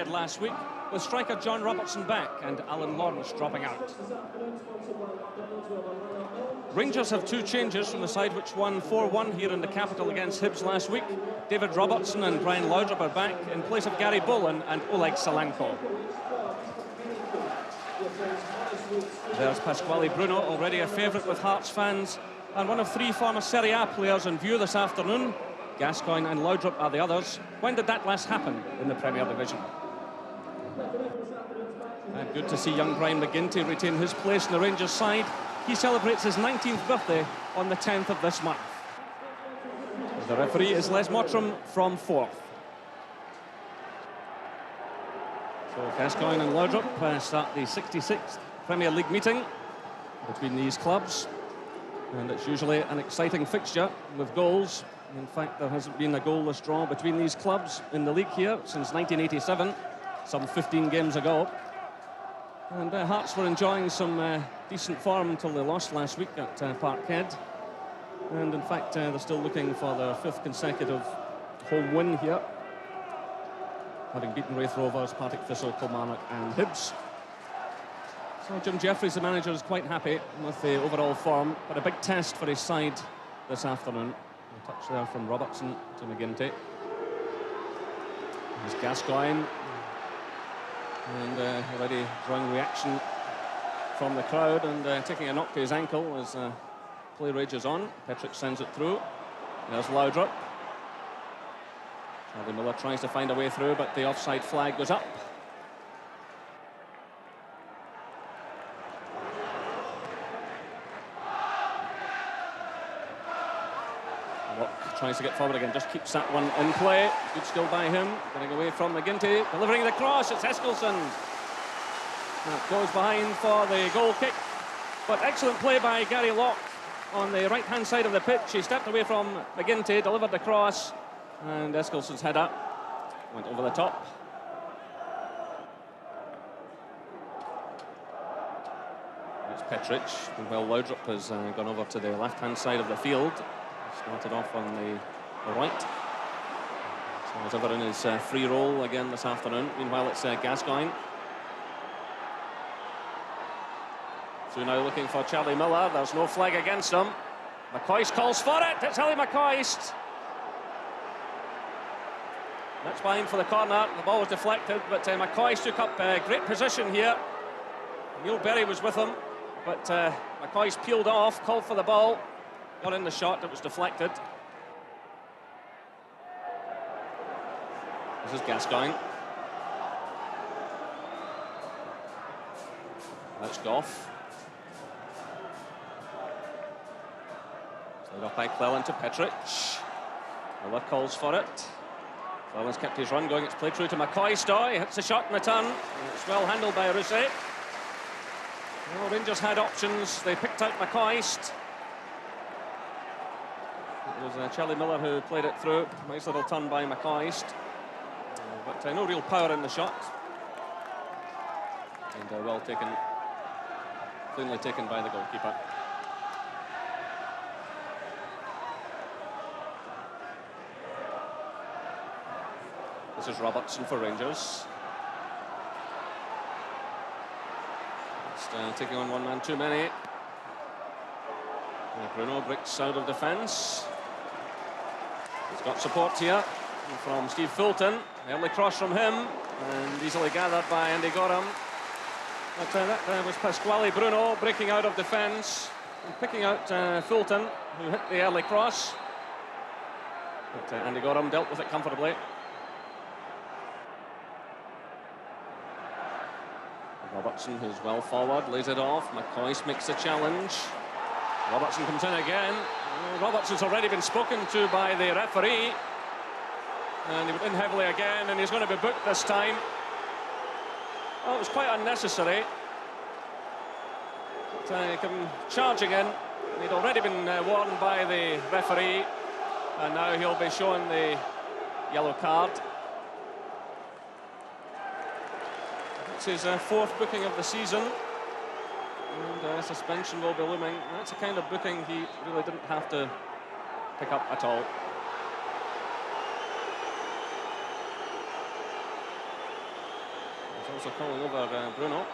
Parkhead last week, with striker John Robertson back and Alan Lawrence dropping out. Rangers have two changes from the side which won 4-1 here in the capital against Hibs last week. David Robertson and Brian Laudrup are back in place of Gary Bolin and Oleg Salenko. There's Pasquale Bruno, already a favourite with Hearts fans, and one of three former Serie A players in view this afternoon. Gascoigne and Laudrup are the others. When did that last happen in the Premier Division? And good to see young Brian McGinty retain his place in the Rangers side. He celebrates his 19th birthday on the 10th of this month. The referee is Les Mottram from Forth. So Gascoigne and Laudrup start the 66th Premier League meeting between these clubs. And it's usually an exciting fixture with goals. In fact, there hasn't been a goalless draw between these clubs in the league here since 1987, some 15 games ago. And Hearts were enjoying some decent form until they lost last week at Parkhead. And in fact, they're still looking for their fifth consecutive home win here, having beaten Raith Rovers, Partick Thistle, Kilmarnock and Hibs. So Jim Jeffries, the manager, is quite happy with the overall form, but a big test for his side this afternoon. A touch there from Robertson to McGinty. There's Gascoigne. And already drawing reaction from the crowd and taking a knock to his ankle as play rages on. Petric sends it through. There's Laudrup. Charlie Miller tries to find a way through, but the offside flag goes up. Tries to get forward again, just keeps that one in play. Good skill by him, getting away from McGinty, delivering the cross. It's Eskilsson. That goes behind for the goal kick, but excellent play by Gary Locke on the right-hand side of the pitch. He stepped away from McGinty, delivered the cross, and Eskilsson's header went over the top. It's Petric. Well, Laudrup has gone over to the left-hand side of the field. Started off on the right. So he's over in his free roll again this afternoon. Meanwhile, it's Gascoigne. So now looking for Charlie Miller. There's no flag against him. McCoist calls for it. It's Ellie McCoist. That's behind for the corner. The ball was deflected, but McCoist took up great position here. Neil Berry was with him, but McCoist peeled off, called for the ball. Got in the shot, it was deflected. This is Gascoigne. That's Goff. Slid off by Cleland to Petric. Miller calls for it. Cleland's kept his run going, it's played through to McCoist. He hits the shot in the turn. It's well handled by Rousset. Well, Rangers had options, they picked out McCoist. It was Charlie Miller who played it through. Nice little turn by McCoist. But no real power in the shot. And well taken, cleanly taken by the goalkeeper. This is Robertson for Rangers. Just taking on one man too many. Bruno breaks out of defence. He's got support here from Steve Fulton. Early cross from him, and easily gathered by Andy Gorham. But that was Pasquale Bruno breaking out of defence and picking out Fulton, who hit the early cross. But Andy Gorham dealt with it comfortably. Robertson, who's well forward, lays it off. McCoist makes the challenge. Robertson comes in again. Robertson's already been spoken to by the referee. And he went in heavily again, and he's going to be booked this time. Well, it was quite unnecessary. But he came charging in. He'd already been warned by the referee. And now he'll be shown the yellow card. It's his fourth booking of the season. And suspension will be looming. That's the kind of booking he really didn't have to pick up at all. He's also calling over Bruno.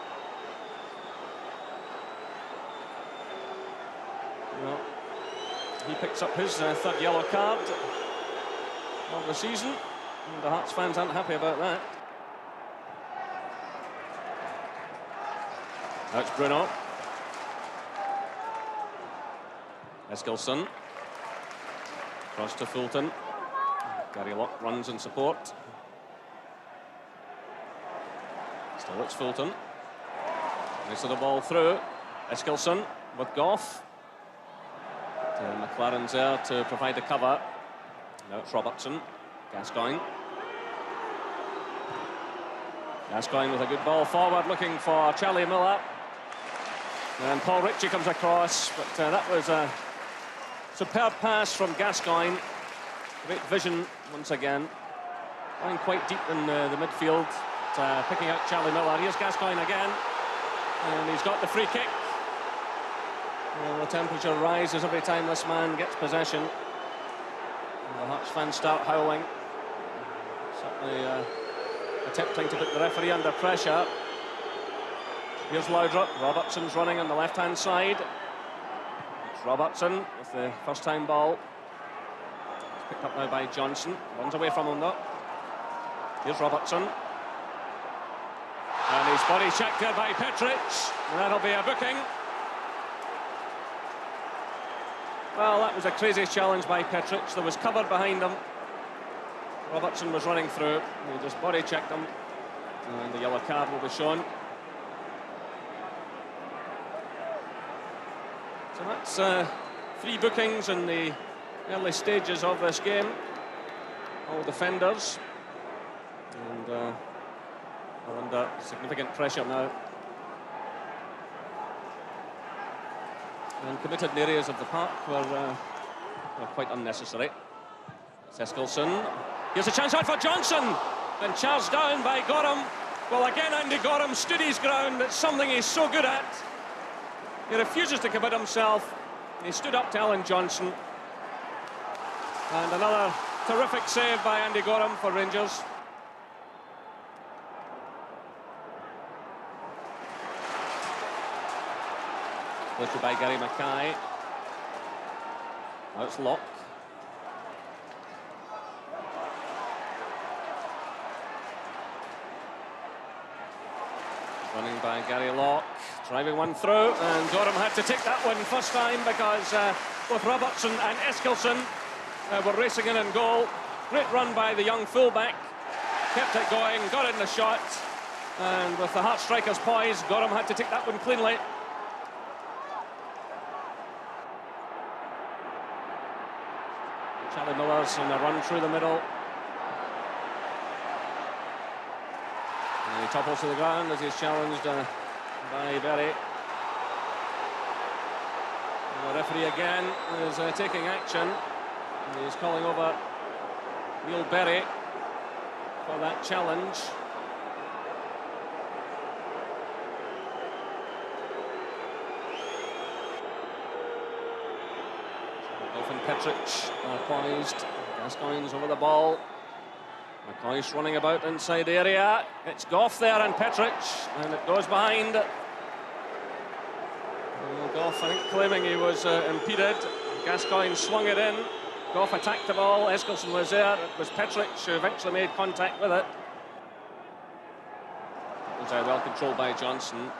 Well, he picks up his third yellow card of the season, and the Hearts fans aren't happy about that. That's Bruno. Eskilsson. Cross to Fulton. Gary Locke runs in support. Still it's Fulton. Nice of the ball through. Eskilsson with Goff. McLaren's there to provide the cover. Now it's Robertson. Gascoigne. Gascoigne with a good ball forward, looking for Charlie Miller. And Paul Ritchie comes across, but that was a superb pass from Gascoigne. Great vision once again. Going quite deep in the midfield, picking out Charlie Miller. Here's Gascoigne again, and he's got the free kick. Well, the temperature rises every time this man gets possession. And the Hearts fans start howling. Certainly attempting to put the referee under pressure. Here's Laudrup. Robertson's running on the left-hand side. It's Robertson with the first-time ball. It's picked up now by Johnson. Runs away from him, though. Here's Robertson. And he's body checked there by Petric. And that'll be a booking. Well, that was a crazy challenge by Petric. There was cover behind him. Robertson was running through. He just body checked him. And the yellow card will be shown. So that's three bookings in the early stages of this game. All defenders. And are under significant pressure now. And committed in areas of the park were quite unnecessary. Eskilsson. Here's a chance out for Johnson. And charged down by Gorham. Well, again, Andy Gorham stood his ground. It's something he's so good at. He refuses to commit himself. He stood up to Alan Johnson. And another terrific save by Andy Gorham for Rangers. Lifted by Gary Mackay. Now it's Locke. Running by Gary Locke. Driving one through, and Gorham had to take that one first time because both Robertson and Eskilsson were racing in goal. Great run by the young fullback. Kept it going, got in the shot. And with the Hearts strikers poised, Gorham had to take that one cleanly. Charlie Miller's in a run through the middle. And he topples to the ground as he's challenged by Berry. And the referee again is taking action. And he's calling over Neil Berry for that challenge. Golfin Petric poised. Gascoigne's over the ball. McCoy's running about inside the area. It's Goff there and Petric, and it goes behind. Goff, I think, claiming he was impeded. Gascoigne swung it in. Goff attacked the ball. Eskilsson was there. It was Petric who eventually made contact with it. It was well controlled by Johnson.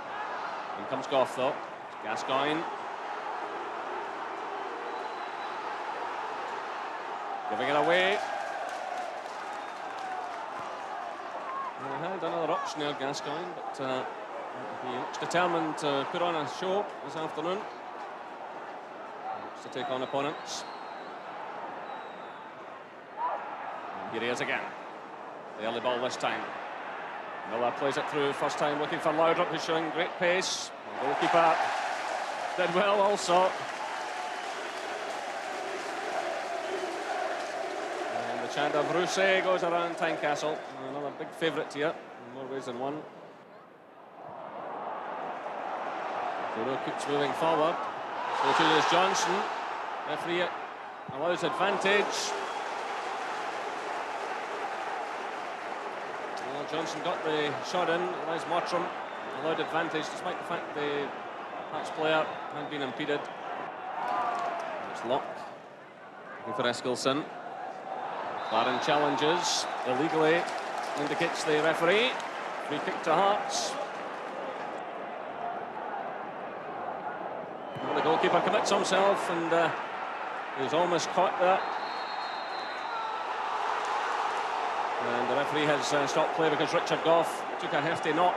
In comes Goff, though. Gascoigne. Giving it away. He had another option there, Gascoigne, but he looks determined to put on a show this afternoon. He looks to take on opponents. And here he is again. The early ball this time. Miller plays it through, first time looking for Laudrup, who's showing great pace. The goalkeeper did well also. And the chant of Rousset goes around Tynecastle. Another big favourite here, in more ways than one. Duro keeps moving forward. So too is Johnson. Referee allows advantage. Well, Johnson got the shot in. Nice Mottram allowed advantage despite the fact the Hearts player had been impeded. It's Locke looking for Eskilsson. Claren challenges illegally, indicates the referee. Free kick to Hearts. Well, the goalkeeper commits himself and he's almost caught that. And the referee has stopped play because Richard Gough took a hefty knock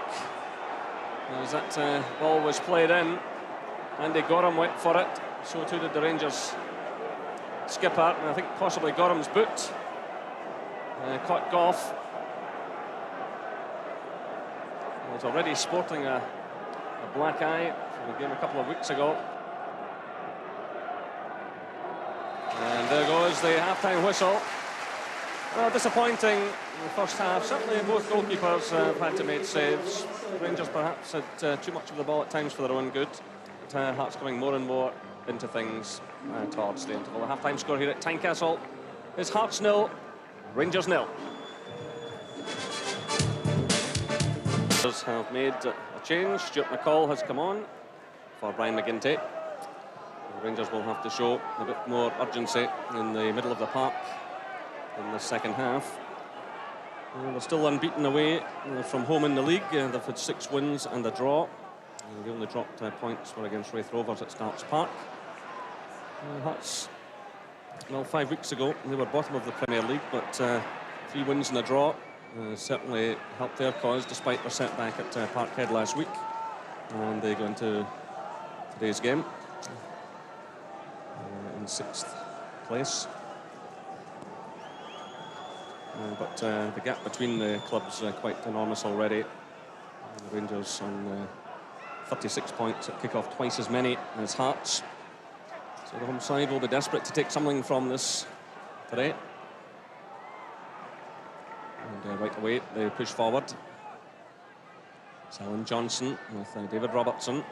as that ball was played in. Andy Gorham went for it, so too did the Rangers skipper, and I think possibly Gorham's boot caught Gough. He was already sporting a black eye from the game a couple of weeks ago. And there goes the half-time whistle. Well, disappointing in the first half. Certainly both goalkeepers have had to make saves. Rangers perhaps had too much of the ball at times for their own good. But Hearts coming more and more into things towards the interval. The half-time score here at Tynecastle is Hearts 0, Rangers 0. Rangers have made a change. Stuart McCall has come on for Brian McGinty. The Rangers will have to show a bit more urgency in the middle of the park in the second half. They're still unbeaten away from home in the league. They've had 6 wins and a draw. They only dropped points were against Raith Rovers at Starks Park. Hearts, well, 5 weeks ago they were bottom of the Premier League, but 3 wins and a draw certainly helped their cause despite their setback at Parkhead last week. And they go into today's game in 6th place. But the gap between the clubs quite enormous already. The Rangers on 36 points at kick-off, twice as many as Hearts. So the home side will be desperate to take something from this today. And right away they push forward. It's Alan Johnson with David Robertson.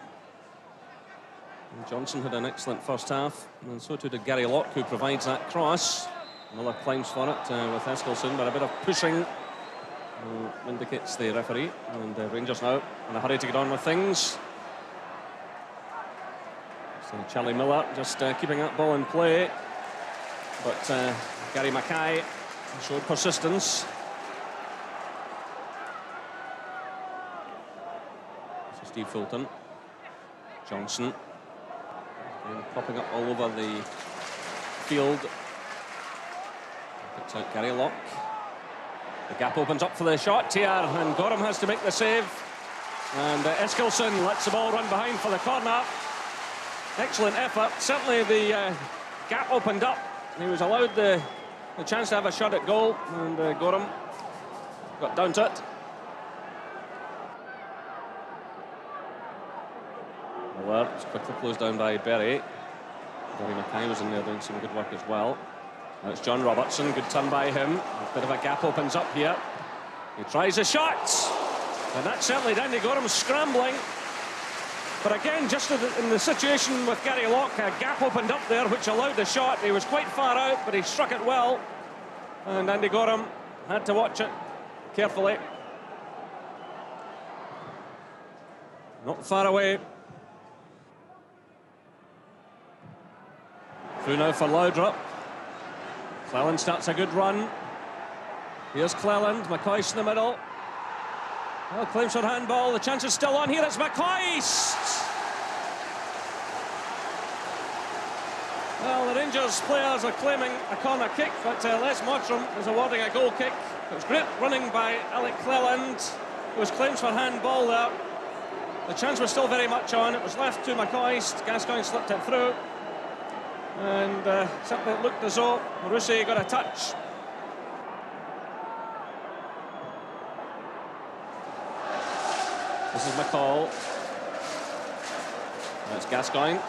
And Johnson had an excellent first half, and so too did Gary Locke, who provides that cross. Miller climbs for it with Eskilsson, but a bit of pushing indicates the referee. And Rangers now in a hurry to get on with things. So Charlie Miller just keeping that ball in play, but Gary Mackay showed persistence. So Steve Fulton, Johnson, popping up all over the field. It's out Gary Locke. The gap opens up for the shot here, and Gorham has to make the save. And Eskilsson lets the ball run behind for the corner. Excellent effort. Certainly the gap opened up. He was allowed the chance to have a shot at goal, and Gorham got down to it. Well, it's quickly closed down by Berry. Gary Mackay was in there doing some good work as well. Now it's John Robertson, good turn by him. A bit of a gap opens up here. He tries a shot, and that's certainly Andy Gorham scrambling. But again, just in the situation with Gary Locke, a gap opened up there which allowed the shot. He was quite far out, but he struck it well. And Andy Gorham had to watch it carefully. Not far away. Through now for Laudrup. Cleland starts a good run. Here's Cleland, McCoist in the middle. Well, claims for handball, the chance is still on here, it's McCoist! Well, the Rangers players are claiming a corner kick, but Les Mottram is awarding a goal kick. It was great running by Alec Cleland. It was claims for handball there. The chance was still very much on, it was left to McCoist, Gascoigne slipped it through. And certainly it looked as though Marusi got a touch. This is McCall. That's Gascoigne.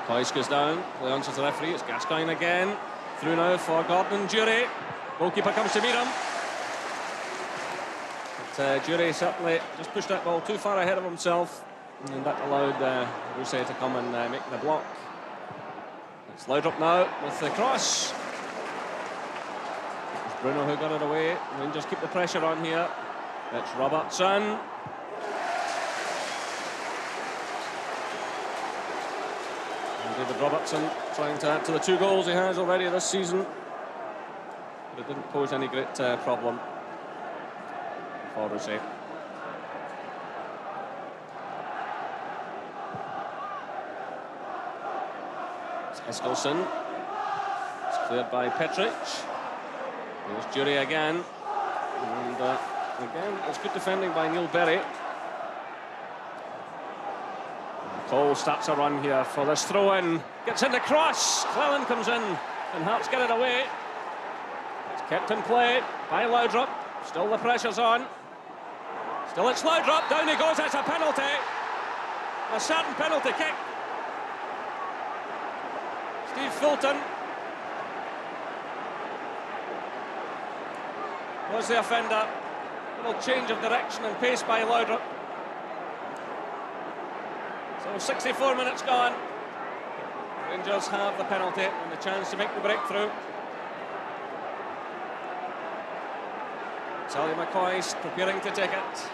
McCoist goes down, play on to the referee, it's Gascoigne again. Through now for Gordon and Jury. Goalkeeper comes to meet him. But Jury certainly just pushed that ball too far ahead of himself. And that allowed Marusi to come and make the block. It's Laudrup now with the cross. Bruno who got it away. Rangers keep the pressure on here. It's Robertson. And David Robertson trying to add to the 2 goals he has already this season. But it didn't pose any great problem for Rousset. Eskilsson. It's cleared by Petric. There's Jury again. And again, it's good defending by Neil Berry. And Cole starts a run here for this throw-in. Gets in the cross. Cleland comes in. And Hearts get it away. It's kept in play by Laudrup. Still the pressure's on. Still it's Laudrup. Down he goes. It's a penalty. A certain penalty kick. Steve Fulton was the offender. Little change of direction and pace by Laudrup. So 64 minutes gone. Rangers have the penalty and the chance to make the breakthrough. Ally McCoist preparing to take it.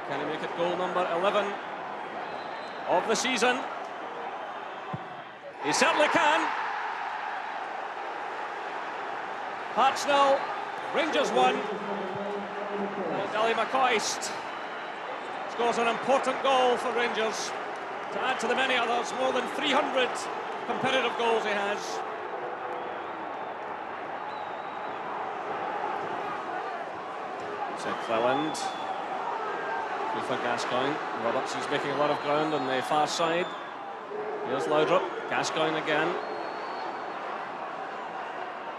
Can he make it goal number 11 of the season? He certainly can. Hearts 0, Rangers 1. And Ally McCoist scores an important goal for Rangers to add to the many others. More than 300 competitive goals he has. So Cleland. For Gascoigne. Robertson's making a lot of ground on the far side. Here's Laudrup. Gascoigne again.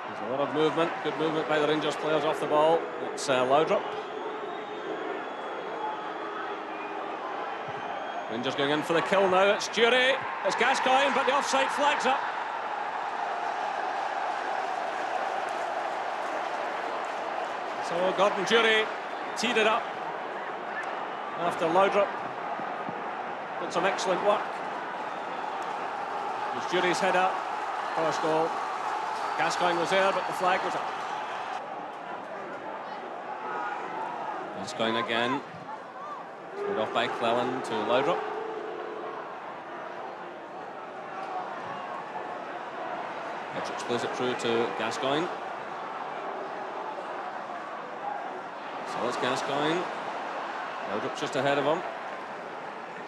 There's a lot of movement. Good movement by the Rangers players off the ball. It's Laudrup. Rangers going in for the kill now. It's Jury. It's Gascoigne, but the offside flag's up. So Gordon Jury teed it up after Laudrup did some excellent work. It was Jury's header, first goal. Gascoigne was there, but the flag was up. Gascoigne again. Put off by Cleland to Laudrup. Petric plays it through to Gascoigne. So that's Gascoigne. Laudrup's just ahead of him.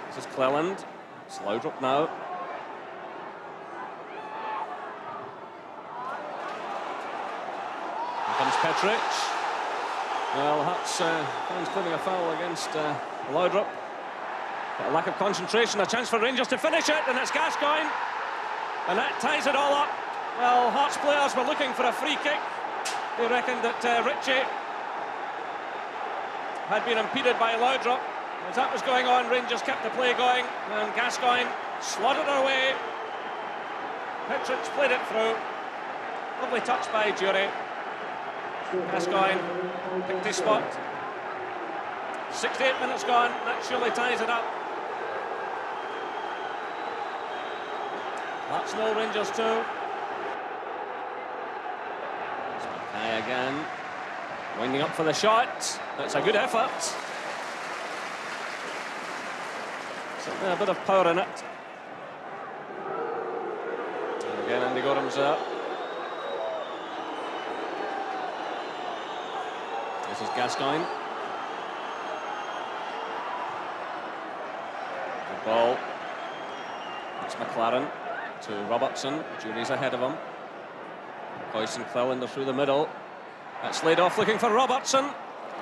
This is Cleland. It's Laudrup now. Here comes Petric. Well, Hearts fans claiming a foul against Laudrup. But a lack of concentration, a chance for Rangers to finish it, and it's Gascoigne. And that ties it all up. Well, Hearts players were looking for a free kick. They reckoned that Ritchie had been impeded by Laudrup. As that was going on, Rangers kept the play going, and Gascoigne slotted her away. Petric played it through. Lovely touch by Jury. Gascoigne picked his spot. 68 minutes gone, that surely ties it up. Hearts 0, Rangers 2. Mackay again. Winding up for the shot. That's a good effort. Certainly a bit of power in it. And again, Andy Goram's there. This is Gascoigne. Good ball. It's McLaren to Robertson. Jury's ahead of him. McCoist and Cleland are through the middle. That's laid off looking for Robertson.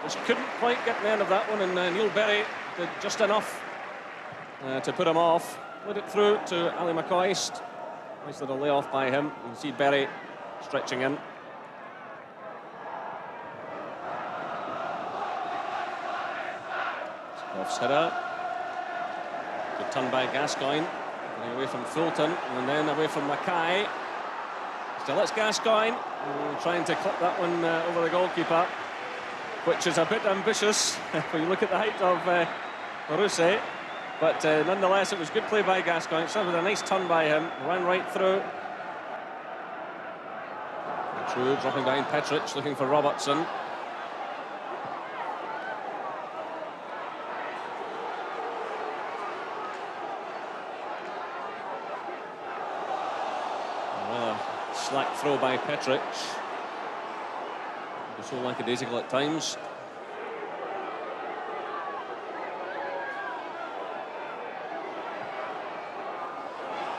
Just couldn't quite get the end of that one, and Neil Berry did just enough to put him off. Put it through to Ally McCoist. Nice little layoff by him. You can see Berry stretching in. Off header. Good turn by Gascoigne. Getting away from Fulton, and then away from Mackay. Still it's Gascoigne, trying to clip that one over the goalkeeper, which is a bit ambitious when you look at the height of Rousset. But nonetheless, it was good play by Gascoigne. It started with a nice turn by him, ran right through. through, dropping behind Petric, looking for Robertson. Slack throw by Petric. So lackadaisical at times.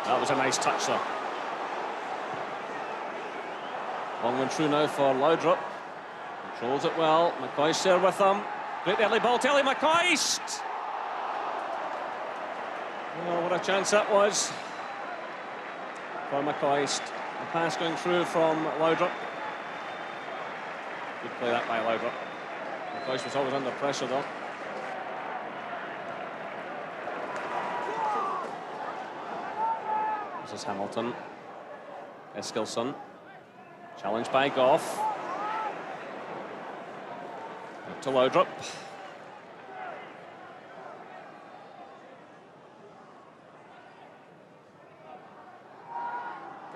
That was a nice touch there. Long one through now for Laudrup. Controls it well. McCoist there with him. Great early ball to Ally McCoist. Oh, what a chance that was for McCoist. The pass going through from Laudrup. Good play that by Laudrup. McCoist was always under pressure though. This is Hamilton. Eskilsson. Challenged by Goff. Up to Laudrup.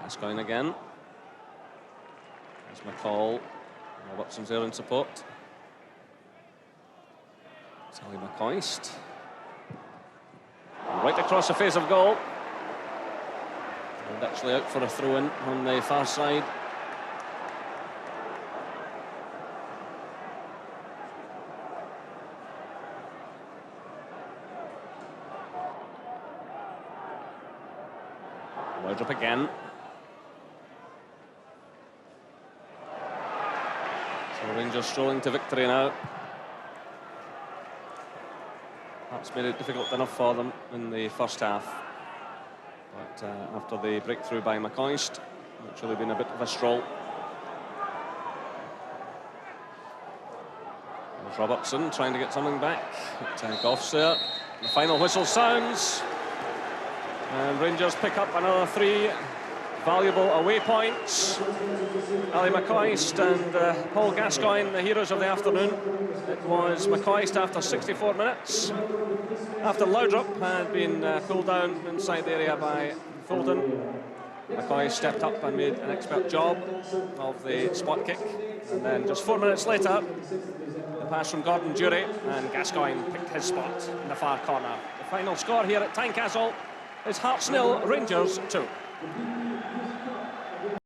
Gascoigne again. There's McCall. Robertson's there in support. Ally McCoist. Right across the face of goal. And actually out for a throw-in on the far side. Laudrup again. So Rangers strolling to victory now. Perhaps made it difficult enough for them in the first half. But after the breakthrough by McCoist, it's really been a bit of a stroll. There's Robertson trying to get something back. Goff's there. The final whistle sounds. And Rangers pick up another 3 valuable away points. Ally McCoist and Paul Gascoigne, the heroes of the afternoon. It was McCoist after 64 minutes. After Laudrup had been pulled down inside the area by Fulton, McCoist stepped up and made an expert job of the spot kick. And then just 4 minutes later, the pass from Gordon Durie, and Gascoigne picked his spot in the far corner. The final score here at Tynecastle is Hearts 0, Rangers 2.